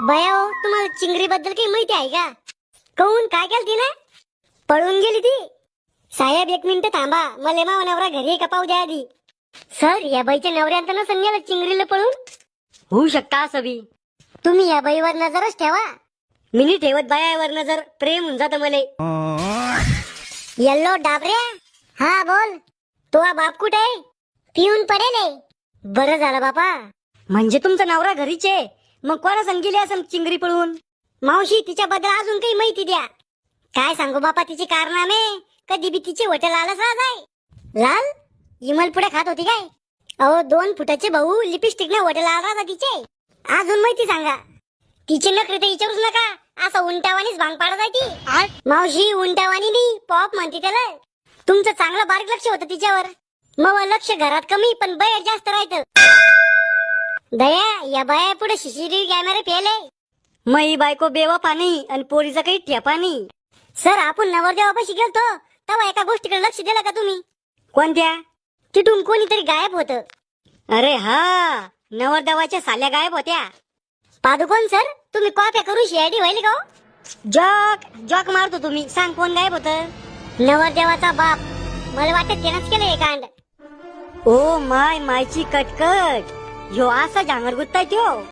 बया हो, तुम्हाला चिंगरी बद्दल काही माहिती आहे का? कहून काय केलं तिने? पळून गेली ती. साहेब 1 मिनिट थांबा, मला मावा नवरा घरी का पाहू द्या आधी. सर, या बाईच्या नवऱ्यानं नसन गेलं चिंगरीला पळून. होऊ शकता असं बी. तुम्ही या बाईवर नजरच ठेवा. मी नाही ठेवत बायावर नजर, प्रेम होऊन जातं मले. येल्लो डाबऱ्या. हा बोल. तो बाप कुठे आहे? पिऊन पडेल. बरं झालं बापा. म्हणजे तुमचा नवरा घरीच आहे, मग कोणा सांगितली असं चिंगरी पळून? मावशी, तिच्याबद्दल अजून काही माहिती द्या. काय सांगू बापा तिचे कारनामे. कधी बी तिचे हॉटेल आलंच आहे. लाल इमल पुढे खात होती काय? अहो 2 फुटाचे भाऊ लिपस्टिक ने हॉटेल आला तिचे. अजून माहिती सांगा. तिचे नखरे तर विचारूच नका. असं उंटावानीच भांग पाडत आहे ती. मावशी, उंटावानी नाही, पॉप म्हणते त्याला. तुमचं चांगलं बारीक लक्ष होतं तिच्यावर. मग लक्ष घरात कमी पण बाहेर जास्त राहतं. दया, या बाया पुढे सीसीटीव्ही कॅमेरे फेले. मई बायको बेवफा नाही आणि पोरीचा काही ठेपा नाही. सर, आपण नवरदेवापाशी गेलतो तेव्हा एका गोष्टीकडे लक्ष दिलं का तुम्ही? कोणत्या? तिथून कोणीतरी गायब होतं. अरे हा, नवरदेवाच्या साल्या गायब होत्या. पादुकोण सर, तुम्ही कॉप्या करून शिआयडी व्हायली का? जॉक जॉक मारतो तुम्ही. सांग कोण गायब होतं? नवरदेवाचा बाप. मला वाटत त्यानंच केलं हे कांड. ओ मायची कटकट. ह्यो असा जांगर गुत्ता त्यो.